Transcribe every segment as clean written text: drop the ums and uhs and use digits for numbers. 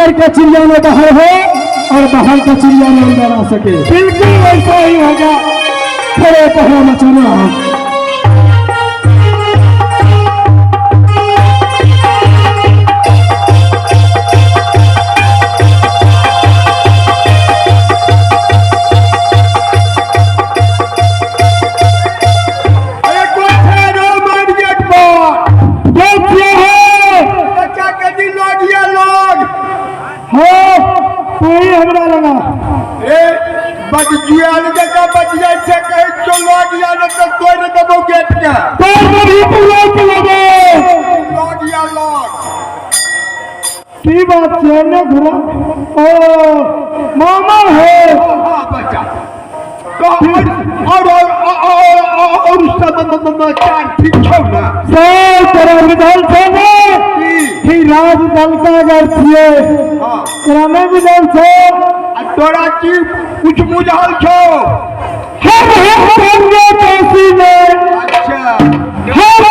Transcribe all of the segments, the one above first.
अंदर का चिड़िया में बाहर हो और बाहर का चिड़िया में अंदर आ सके। बिल्कुल वैसा ही होगा। खड़े पहरा मचाना। की बात है घुरा ओ मामा है और चार ठीक छो ना सर तेरा विधान छे ने कि राज दल का अगर छिए कराने विधान छे तोरा की कुछ बुझाल छो हम संगे काशी में। अच्छा हम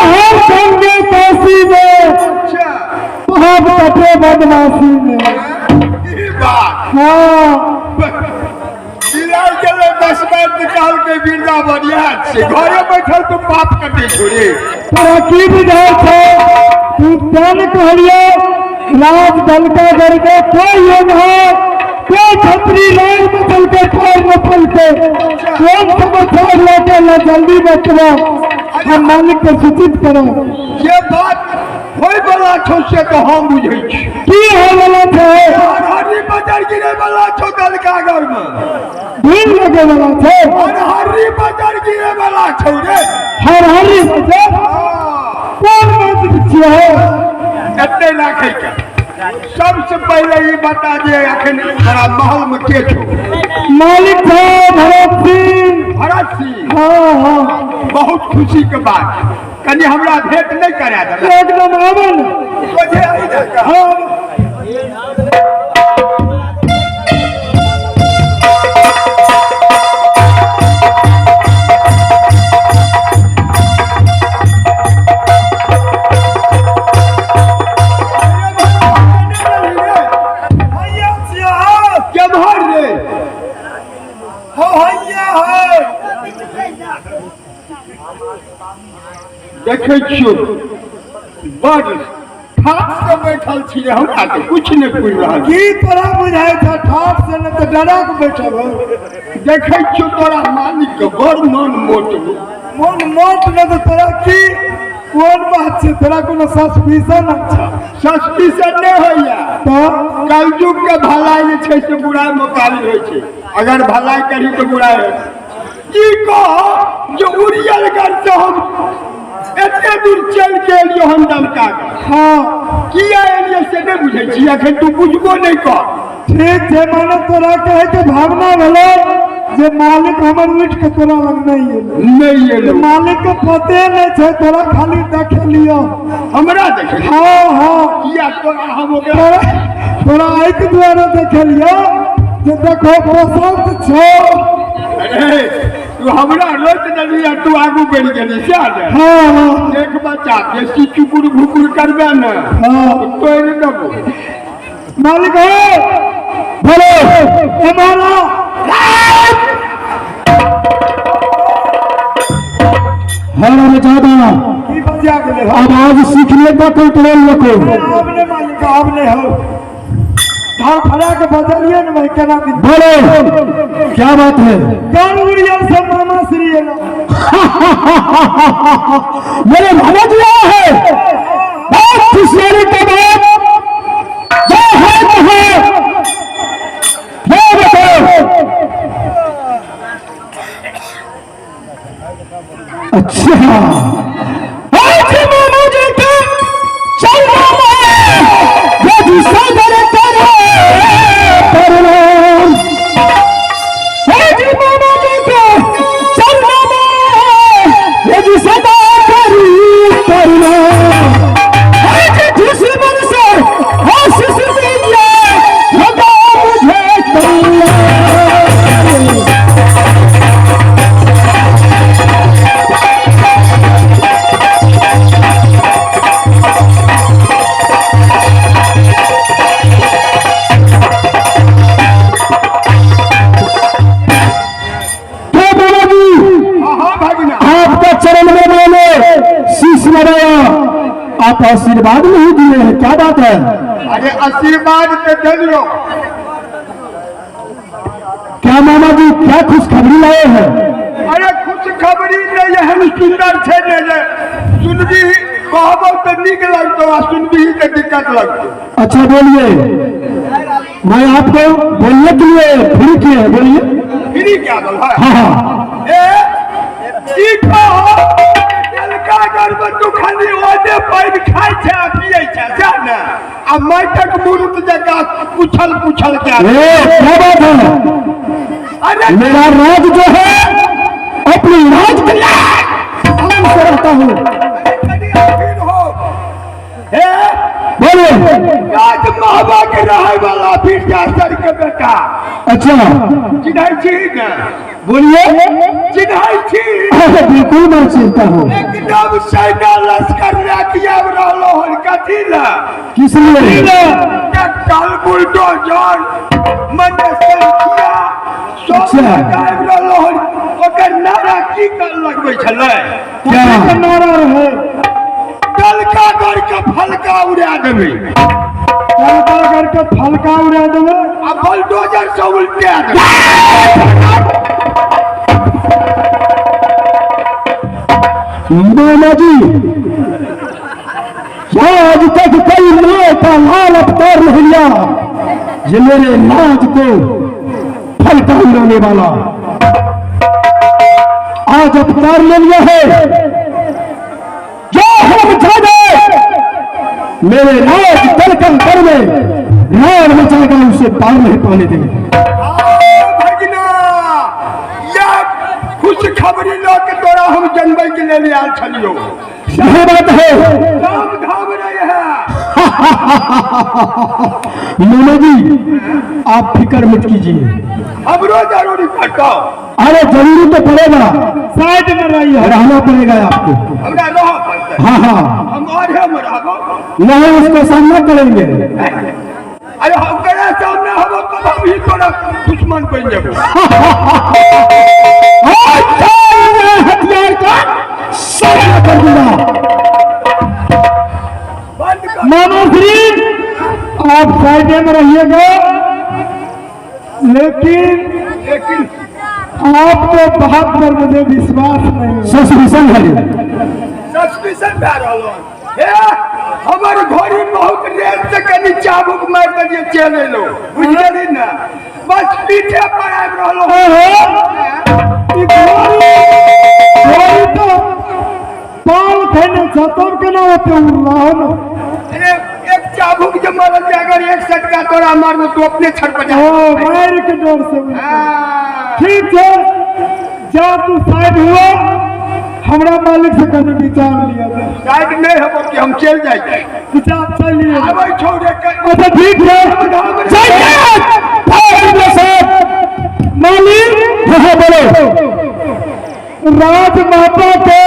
संगे काशी में। अच्छा आप कटे बदमाशी में। हाँ दस बार निकाल के बिरदा बढ़िया से घरे बैठल तो पाप कटे छोड़े तोरा की बुझाल छे तू जान कहलियो राज दल का घर में कोई योग है कोई छतरी राज में चल के कोई नफल के कौन समाचार लेके ला जल्दी बचवा हम मालिक को सूचित करो। ये बात होय वाला छो से तो हम बुझै छी की होय वाला छे हरी बाजार गिरे वाला छो दल का घर में भीड़ लगे वाला छे हरी बाजार गिरे वाला छो रे हरी बाजार कौन बात छिए एते राखै के सबसे पहले ये बता दे अखन बड़ा महल में के छो मालिक है भरत सिंह। हाँ बहुत खुशी के बात कनी हमरा भेंट नहीं करा दे एकदम आवन तुझे आई जाएगा। देखे छियो बड़ ठाट से बैठल छिए हमरा तो कुछ नहीं पूछ रहा की तोरा बुझाय था ठाट से न तो डरा के बैठल हो। देखे छियो तोरा मालिक के बड़ मन मोट न तो तोरा की कौन बात छे तोरा कोनो सस्पिशन अच्छा सस्पिशन नहीं होइया तो कलयुग के भलाई जे छै से बुराई मुकाबले होय छै अगर भलाई करी तो बुराई है ई कह जो उड़ियल कर से हम एते दूर चल के एलियो हम दलका। हाँ किया एलियो से नहीं बुझे छी अखन तू बुझबो नहीं कर ठीक है माने तोरा कहे के भावना भेलो जे मालिक हमर उठ के तोरा लग नहीं एलो मालिक के पते नहीं छे तोरा खाली देखे लियो हमरा देखे। हाँ किया तोरा हम तोरा आइक द्वारा देखे लियो जे देखो पसंद छो अरे तू हमरा रोज नहीं तू आगू बढ़ गेली से हाँ एक बच्चा बेसी चुकुर भुकुर करबे न हाँ तो नहीं दबो मालिक है बोलो हमारा हमारे ज्यादा की बजा गेले आवाज सीख ले तो कंट्रोल रखो आपने मालिक आपने हो धार फड़ा के बदलिए न भाई केना दिन बोलो क्या बात है गान उड़िया से मामा श्री है मेरे मामा जी है बहुत खुशियारी के बाद जो है वो बताओ। अच्छा आज मामा जी का चल रहा है जो दूसरा करता है परनाम आज मामा जी का चल रहा है ये सदा करी परनाम। आशीर्वाद नहीं दिए हैं, क्या बात है? अरे आशीर्वाद तो दे लो। क्या मामा जी क्या खुशखबरी लाए हैं? अरे खुशखबरी नहीं है, हम सुंदर थे नहीं सुनबी कहबो तो निक लगतो आ सुनबी तो दिक्कत लगतो। अच्छा बोलिए, मैं आपको बोलने के लिए फ्री किए, बोलिए। फ्री क्या बोल है? हाँ ठीक हो लड़का घर में तू खाली ओदे पैन खाय छे आ पिए छे जान आ माटक मूर्त जगह उछल पुछल क्या क्या बात है? अरे मेरा राज जो है अपनी राज के आराम से रहता हूँ। बोलिए। राज महबा के रहे वाला फिर सर के बेटा। अच्छा चिन्हाई छी ना? बोलिए। चिन्हाई छी? बिल्कुल मैं चिंता हूँ। एकदम सैना लश्कर रखिया रहलो हन कथी ला? किस लिए? कल बुलडोजर मने संख्या सब लगाव रहलो हन, ओकर नारा की कर लगबै छलै? क्या नारा रहे? कलका घर के फलका उड़ा देबै। कलका घर के फलका उड़ा देबै आ बुलडोजर से उल्टा देबै। मामा जी आज तक कोई नाव का लाल अवतार नहीं लिया ये मेरे नाज को फलका उड़ाने वाला। आज अवतार ले लिया है, जो हम जाने मेरे नाज तलकन कर में रान मचाएगा, उसे पार नहीं पाने देंगे। भगना या खुशखबरी लोग तोरा हम जनबै के लिए आल छलियो। सही बात है। काम धाम रहे हैं। मामा जी आप फिक्र मत कीजिए, हमरो जरूरी पड़ता। अरे जरूरी तो पड़ेगा, साइड में रहिए, रहना पड़ेगा आपको। हमरा रह पड़ता। हाँ हाँ हम और हम रहबो नहीं, उसका सामना करेंगे। अरे हम करे सामने हबो तब हम ही तोरा दुश्मन बन जेबो। हथियार का सामना कर दूंगा। मामा श्री आप साइड में रहिएगा, लेकिन आपको बात पर मुझे विश्वास नहीं। सस्पिशन है, सस्पिशन भए रहलो हे हमर घोड़ी बहुत रेत से कनी चाबुक मार दिए चले लो बुझली ना, बस पीछे पर आब रहलो। ई घोड़ी तो पाल खेने छतम के ना होते उड़ान। अरे एक चाबुक जो मार दे, अगर एक सटका तोरा मार दो तो अपने छटपट जा। ओ मार के डर से। ठीक है जा तू साइड हुआ, हमरा मालिक से कभी विचार लिया जाए। साइड नहीं हो कि हम चल जाए विचार चलिए। आबै छोड़े के। अच्छा ठीक है मालिक। हाँ बोलो। राजमाता के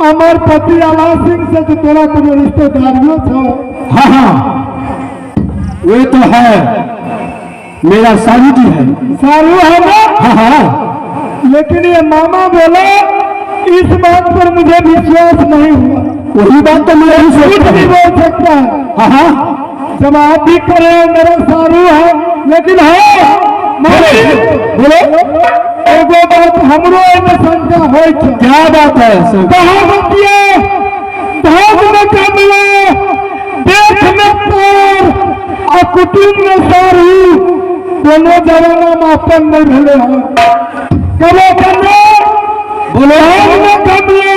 अमर पति आला सिंह से तो तोरा कोनो रिश्तेदारियों था? हाँ हाँ वे तो है, मेरा सारू जी है। सारू है ना? हाँ हाँ। लेकिन ये मामा बोला इस बात पर मुझे विश्वास नहीं हुआ। वही बात तो मैं नहीं बोल सकता। हाँ हाँ जब आप भी करे मेरा सारू है, लेकिन है बोलो एगो बात हमरो में शंका हो। क्या बात है? कहाँ बतिए धाग में कमला, देख में तोर और कुटुंब में सारू, दोनों जवाना में अपन नहीं भले हैं। कबो कन्या बोलो में कमला।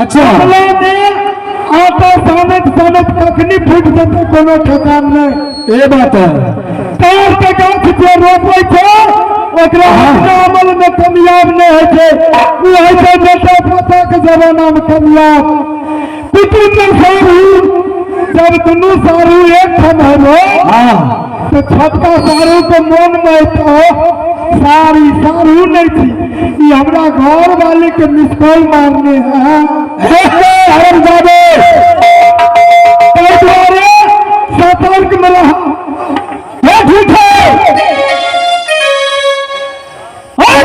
अच्छा आटा सानत सानत कखनी फूट जाते कोनो ठिकान नहीं। ये बात है। तार के गाछ जे रोपै छै ओकरा अमल में कामयाब नहीं है छे, वो है छै बेटा पोता के जमाना में कामयाब। कुटुंब में सारू जब दुनू सारू एक ठाम हो तो छोटका सारू के मन में तो सारी सारू नहीं थी, ये हमरा घर वाले के मिसकॉल मारने हैं। हम जाबे सतर्क में रहा। ठीक है और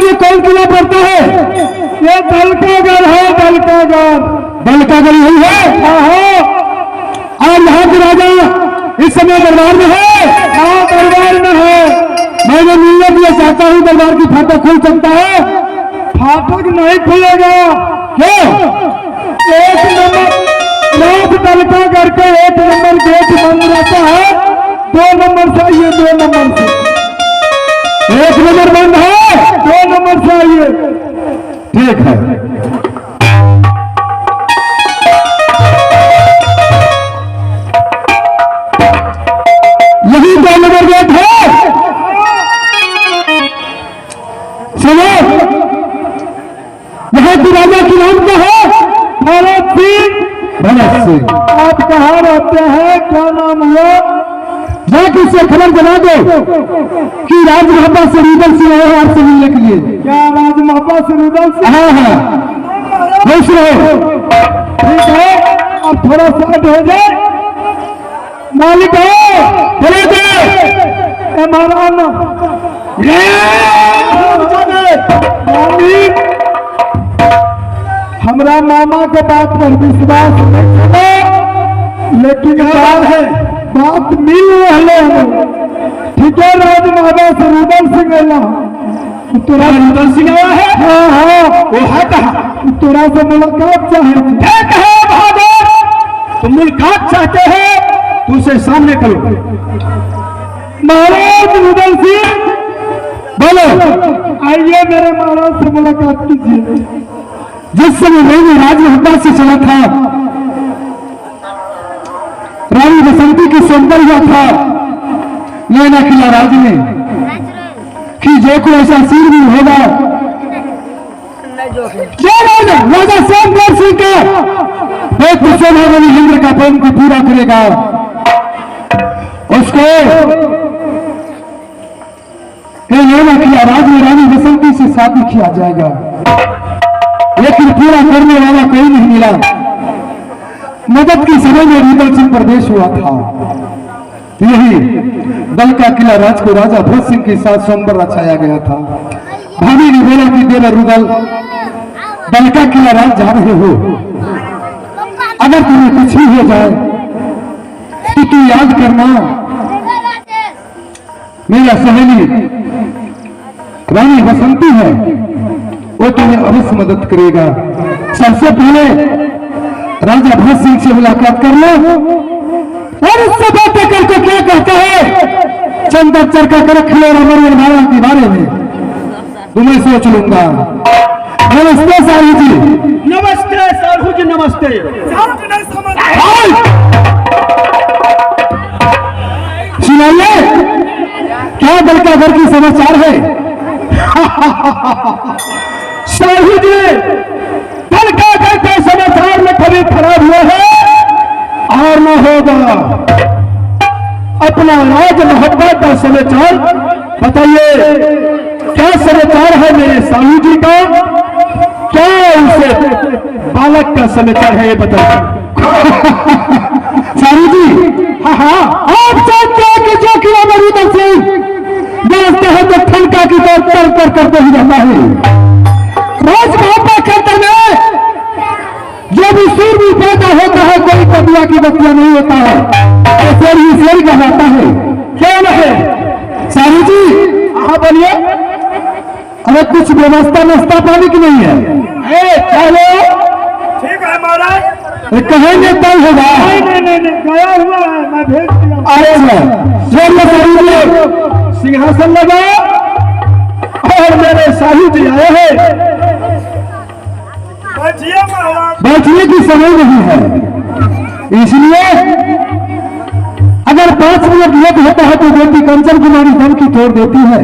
ये कौन किला पड़ता है? ये दलकागढ़ है, दलकागढ़। दलकागढ़ यही है? हाँ। और यहाँ के राजा इस समय दरबार में है? हाँ, दरबार में है। मैंने मिलने के लिए चाहता हूँ, दरबार की फाटक खुल सकता है? फाटक नहीं खुलेगा। क्यों? एक नंबर दलकागढ़ के 1 नंबर गेट बंद रहता है। 2 नंबर से आइए, 2 नंबर से। 1 नंबर बंद है, 2 नंबर से आइए। ठीक है। यही 2 नंबर गेट है। सुनो, यहाँ की राजा की नाम क्या है? भरत सिंह। भरत सिंह। आप कहाँ रहते हैं? क्या नाम हुआ? जाके उससे खबर बना दो कि राज महाबा से रुदल सिंह आए हैं आपसे मिलने के लिए। क्या राज महाबा से रुदल सिंह? हाँ हाँ, खुश रहो। ठीक है, अब थोड़ा साइड हो जाए। मालिक हो, बोले दे महाराज। मालिक, हमरा मामा के बात पर विश्वास नहीं, लेकिन बात मिल रहे हैं। ठीक है, राज महाबा से रुदल सिंह आया। तोरा रुदल सिंह आया है? हाँ हाँ, वो है कहाँ? तोरा से मुलाकात चाहे। बहादुर, तुम मुलाकात चाहते हैं तो उसे सामने करो। महाराज रुदल सिंह, बोलो। आइए, मेरे महाराज से मुलाकात कीजिए। जिस समय मैंने राज महाबा से चला था, रानी बसंती की सौंदर्य हुआ था, नैना किला राज में कि जो कोई ऐसा सीर भी होगा, राजा सोमवार सिंह का एक शोभावली इंद्र का प्रेम को पूरा करेगा। उसको नैना किला राज में रानी बसंती से शादी किया जाएगा, लेकिन पूरा करने वाला कोई नहीं मिला। मदद की समय में रुदल सिंह प्रदेश हुआ था। यही दल का किला राज को राजा भोज सिंह के साथ सोमवार रचाया गया था। भाभी ने बोला कि देवर रुदल, दल का किला राज जा रहे हो, अगर तुम्हें कुछ ही हो जाए तो तू याद करना, मेरा सहेली रानी बसंती है, वो तुम्हें अवश्य मदद करेगा। सबसे पहले राजा भोज सिंह से मुलाकात कर लो और उससे बातें करके क्या कहता है चंदन चरखा कर रख लो अमर भाड़ा के बारे में तुम्हें सोच लूंगा। नमस्ते साहू जी। नमस्ते साहू जी, नमस्ते। सुनाइए, क्या दलकागढ़ की समाचार है? साहू जी, दलकागढ़ के समाचार में कभी खराब हुआ है और न होगा। अपना राज मोहब्बत का समाचार बताइए, क्या समाचार है मेरे साहू जी का? क्या उसे बालक का समाचार है, ये बताइए। साहू जी, हाँ, आप जानते हैं कि जो किला रुदल सिंह देखते हैं तो ठनका की तरफ तर करते ही रहता है। राज महाबा के अंदर में जो भी सूर भी पैदा होता है, कोई कबिया की बतिया नहीं होता है, तो शेर ही शेर कहलाता है। क्या है साहू जी? हाँ बोलिए। अरे कुछ व्यवस्था नाश्ता पानी की नहीं है? चलो ठीक है महाराज, कहेंगे तब होगा। नहीं, गया हुआ है, मैं भेज दिया। सिंहासन लगा और मेरे साहू जी आए हैं। बैठिए महाराज। बैठने की समय नहीं है, इसलिए अगर 5 मिनट लेट होता है तो बेटी कंचन कुमारी दम की तोड़ देती है।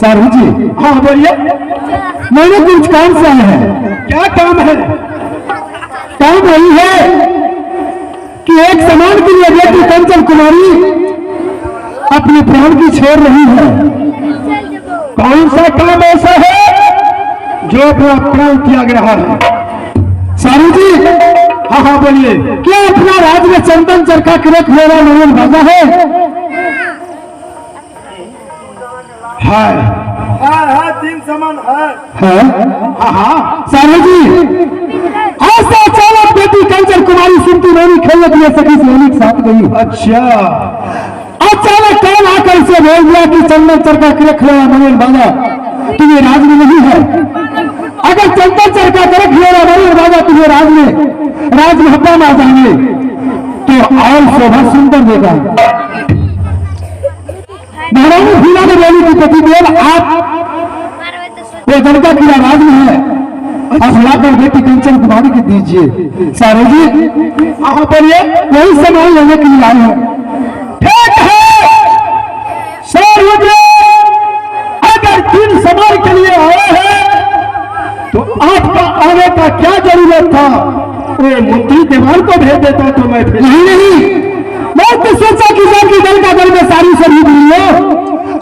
साहू जी, हाँ बोलिए। मैंने कुछ काम से आए हैं। क्या काम है? काम वही है कि एक समान के लिए बेटी कंचन कुमारी अपने प्राण की छोड़ रही है। कौन सा काम ऐसा है जो अपना प्राण त्याग रहा है? साहू जी, हाँ हाँ बोलिए। क्या अपना राज में चंदन चरखा किरक मेरा नोन बाजा है? हाँ, 3 समान है? हाँ सारू जी, ऐसा अचानक बेटी कंचन कुमारी सुनती रोनी खेलने के लिए सखी सहेली के साथ गई। अच्छा, अचानक कौन आकर से बोल दिया कि चंदन चरका करख लो मनोहर बाबा तुम्हें राज में नहीं है। अगर चंदन चरका करख लो मनोहर बाबा तुम्हें राज महत्ता में आ जाएंगे तो और शोभा सुंदर देगा। महारानी भीना ने बोली कि पतिदेव आप वो जनता की राज में है, आप लाकर बेटी कंचन कुमारी के दीजिए। सारू जी आप बोलिए वही समय लेने के लिए आए हैं। ठीक है सारू जी, अगर 3 समय के लिए आए हैं तो आपका आने का क्या जरूरत था? वो मंत्री देवान को भेज देता तो मैं फिर नहीं मैं तो सोचा कि जाके दल का दल में सारी सभी लो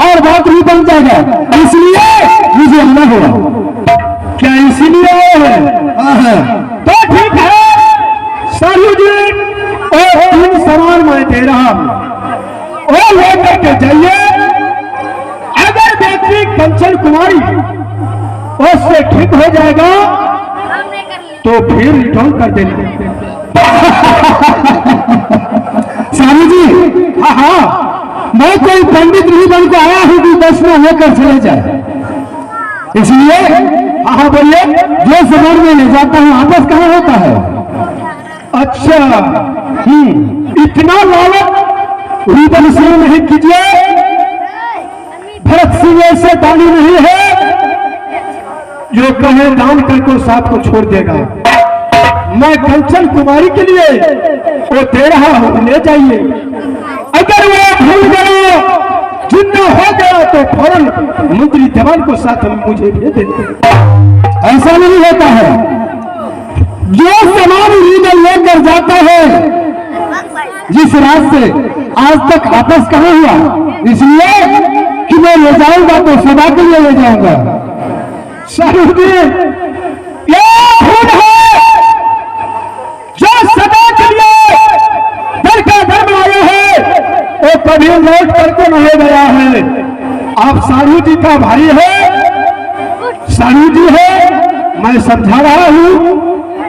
और बात भी बन जाएगा, इसलिए मुझे आना होगा। क्या इसीलिए आए हैं? तो ठीक है सारू जी, 3 सवाल मैं दे रहा हूं, वो लेकर के जाइए। अगर बेटी कंचन कुमारी उससे ठीक हो जाएगा तो फिर रिटर्न कर देना। सारू जी हाँ, मैं कोई पंडित नहीं बन के आया हूं कि दर्शन लेकर चले जाए, इसलिए हाँ बोलिए जो समाज में ले जाता हूं आपस कहाँ होता है? अच्छा इतना लालच रूबल सिंह नहीं कीजिए, भरत सिंह ऐसे दानी नहीं है जो कहे दान करके साथ को छोड़ देगा। मैं कंचन कुमारी के लिए वो दे रहा हूं, ले जाइए। अगर वो भूल गया जितना हो गया तो फौरन मंत्री देवान को साथ में मुझे भेज देते। ऐसा नहीं होता है, जो सामान लीडर लेकर जाता है जिस रास्ते आज तक आपस कहाँ हुआ, इसलिए कि मैं ले जाऊंगा तो सभा के लिए ले जाऊंगा। सारू जी ये भूल है, जो सदा के लिए घर का धर्म आया है वो कभी लौट करके नहीं गया है। आप सारू जी का भाई है, सारू जी है, मैं समझा रहा हूं।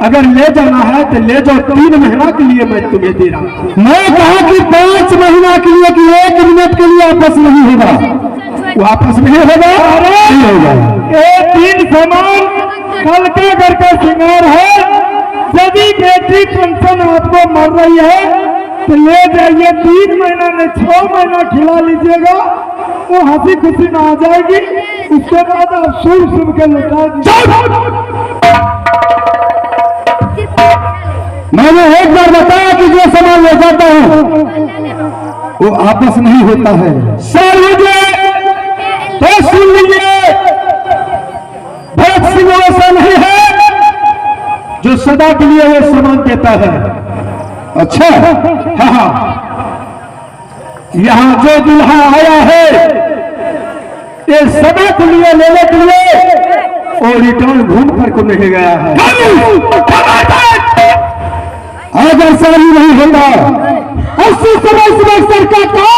अगर ले जाना है तो ले जाओ, 3 महीना के लिए मैं तुम्हें दे रहा हूं। मैं कहा कि 5 महीना के लिए कि 1 मिनट के लिए आपस नहीं होगा, वापस नहीं होगा। नहीं होगा। ये 3 सामान कल के घर का श्रृंगार है। यदि बेटी कंचन आपको मर रही है तो ले जाइए, 3 महीना में 6 महीना खिला लीजिएगा, वो हंसी खुशी में आ जाएगी। उसके बाद आप शुभ के लौटा दीजिए। मैंने एक बार बताया कि जो सामान ले जाता हूं वो आपस नहीं होता है। तो सुन लीजिए, भरत सिंह ऐसा नहीं है जो सदा के लिए वो सामान देता है। अच्छा हाँ, यहाँ जो दुल्हा आया है ये सदा के लिए लेने के लिए और रिटर्न घूम कर को नहीं गया है। अगर सारी नहीं होगा उसी समय सरकार का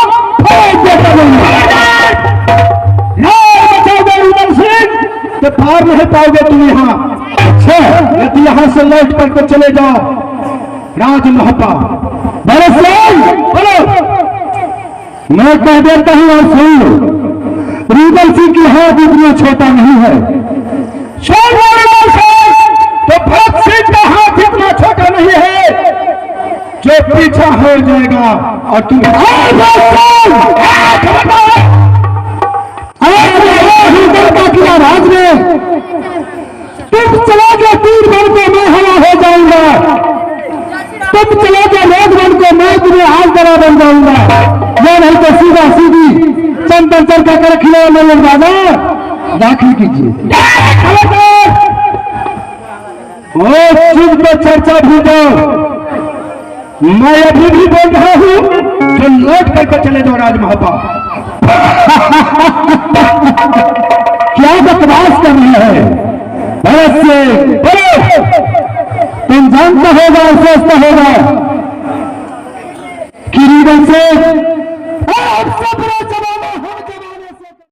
तो पार नहीं पाओगे तुम यहाँ। अच्छा यदि यहाँ से लौट करके चले जाओ राज महता भरत सिंह बोलो, मैं कह देता हूँ और सुन, रूबल सिंह की हाथ इतना छोटा नहीं है। तो भरत सिंह का हाथ इतना छोटा नहीं है जो पीछा हो जाएगा और तुम किया राज में तुम चला गया 3 बन को मैं हवा हो जाऊंगा, तुम चला गया रोज बन को मैं तुम्हें आज बड़ा बन जाऊंगा। ये नहीं तो सीधा सीधी चंदन चरका कर खिला में दादा दाखिल कीजिए। चुप पर चर्चा भूलो, मैं अभी भी बोल रहा हूं जो लौट करके चले जाओ राज महता। क्या बकवास कर रहे हैं भरत सिंह? बोलो, तुम जानता होगा और सोचता होगा कि रीडन से